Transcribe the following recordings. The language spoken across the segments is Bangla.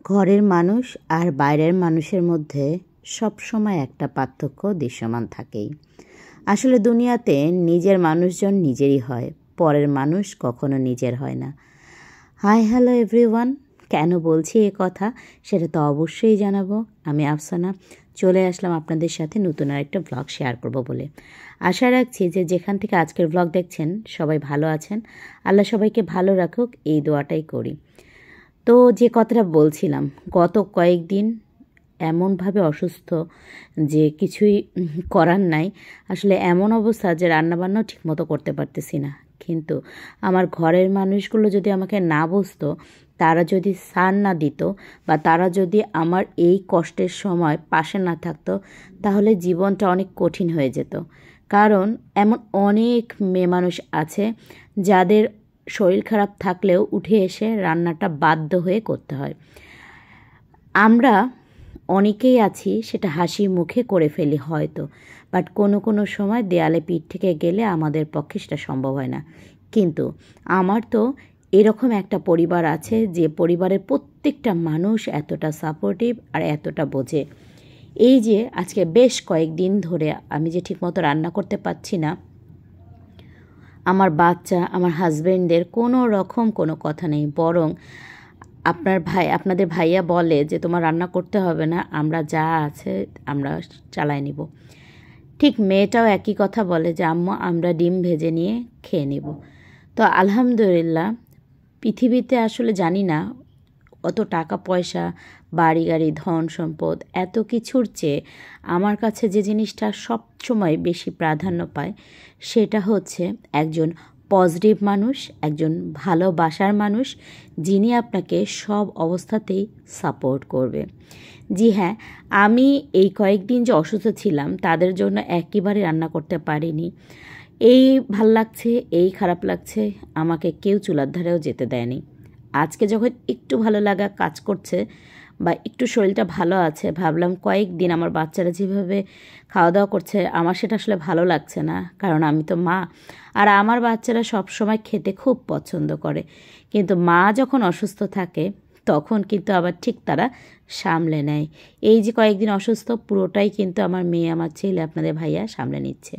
ঘরের মানুষ আর বাইরের মানুষের মধ্যে সবসময় একটা পার্থক্য দৃশ্যমান থাকেই। আসলে দুনিয়াতে নিজের মানুষজন নিজেরই হয়, পরের মানুষ কখনো নিজের হয় না। হাই হ্যালো এভরিওয়ান, কেন বলছি এ কথা সেটা তো অবশ্যই জানাবো। আমি আফসানা চলে আসলাম আপনাদের সাথে নতুন আরেকটা ব্লগ শেয়ার করব বলে। আশা রাখছি যে যেখান থেকে আজকের ব্লগ দেখছেন সবাই ভালো আছেন, আল্লাহ সবাইকে ভালো রাখুক, এই দোয়াটাই করি। তো যে কথাটা বলছিলাম, গত কয়েকদিন এমনভাবে অসুস্থ যে কিছুই করার নাই। আসলে এমন অবস্থা যে রান্নাবান্নাও ঠিকমতো করতে পারতেছি না। কিন্তু আমার ঘরের মানুষগুলো যদি আমাকে না বুঝতো, তারা যদি সাড় না দিত বা তারা যদি আমার এই কষ্টের সময় পাশে না থাকতো, তাহলে জীবনটা অনেক কঠিন হয়ে যেত। কারণ এমন অনেক মেয়ে মানুষ আছে যাদের শরীর খারাপ থাকলেও উঠে এসে রান্নাটা বাধ্য হয়ে করতে হয়। আমরা অনেকেই আছি সেটা হাসি মুখে করে ফেলি হয়তো, বাট কোনো কোনো সময় দেয়ালে পিঠ থেকে গেলে আমাদের পক্ষে সেটা সম্ভব হয় না। কিন্তু আমার তো এরকম একটা পরিবার আছে যে পরিবারের প্রত্যেকটা মানুষ এতটা সাপোর্টিভ আর এতটা বোঝে। এই যে আজকে বেশ কয়েকদিন ধরে আমি যে ঠিকমতো রান্না করতে পারছি না, আমার বাচ্চা, আমার হাজব্যান্ডদের কোনো রকম কোনো কথা নেই, বরং আপনাদের ভাইয়া বলে যে তোমার রান্না করতে হবে না, আমরা যা আছে আমরা চালাই নিব। ঠিক মেয়েটাও একই কথা বলে যে আম্মু আমরা ডিম ভেজে নিয়ে খেয়ে নিব। তো আলহামদুলিল্লাহ, পৃথিবীতে আসলে জানি না অত টাকা পয়সা, বাড়ি গাড়ি, ধন সম্পদ এত কিছুর চেয়ে আমার কাছে যে জিনিসটা সবসময় বেশি প্রাধান্য পায় সেটা হচ্ছে একজন পজিটিভ মানুষ, একজন ভালোবাসার মানুষ, যিনি আপনাকে সব অবস্থাতেই সাপোর্ট করবে। জি হ্যাঁ, আমি এই কয়েকদিন যে অসুস্থ ছিলাম তাদের জন্য একেবারে রান্না করতে পারিনি। এই ভাল লাগছে, এই খারাপ লাগছে, আমাকে কেউ চুলার ধারেও যেতে দেয়নি। আজকে যখন একটু ভালো লাগা কাজ করছে বা একটু শরীরটা ভালো আছে, ভাবলাম কয়েকদিন আমার বাচ্চারা যেভাবে খাওয়া দাওয়া করছে আমার সেটা আসলে ভালো লাগছে না, কারণ আমি তো মা, আর আমার বাচ্চারা সব সময় খেতে খুব পছন্দ করে। কিন্তু মা যখন অসুস্থ থাকে তখন কিন্তু আবার ঠিক তারা সামলে নেয়। এই যে কয়েকদিন অসুস্থ, পুরোটাই কিন্তু আমার মেয়ে, আমার ছেলে, আপনাদের ভাইয়া সামলে নিচ্ছে।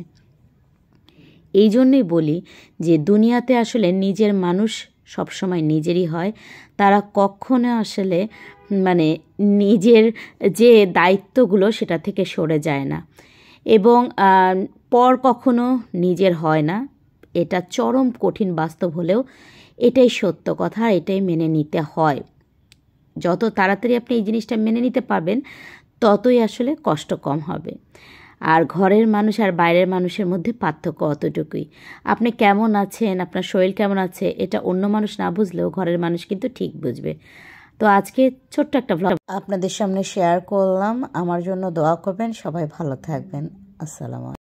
এই জন্যই বলি যে দুনিয়াতে আসলে নিজের মানুষ সবসময় নিজেরই হয়। তারা কখনো আসলে নিজের যে দায়িত্বগুলো সেটা থেকে সরে যায় না, এবং পর কখনো নিজের হয় না। এটা চরম কঠিন বাস্তব হলেও এটাই সত্য কথা, এটাই মেনে নিতে হয়। যত তাড়াতাড়ি আপনি এই জিনিসটা মেনে নিতে পারবেন ততই আসলে কষ্ট কম হবে। আর ঘরের মানুষ আর বাইরের মানুষের মধ্যে পার্থক্য অতটুকুই। আপনি কেমন আছেন, আপনার শরীর কেমন আছে, এটা অন্য মানুষ না বুঝলেও ঘরের মানুষ কিন্তু ঠিক বুঝবে। তো আজকে ছোট্ট একটা ব্লগ আপনাদের সামনে শেয়ার করলাম। আমার জন্য দোয়া করবেন, সবাই ভালো থাকবেন। আসসালামু আলাইকুম।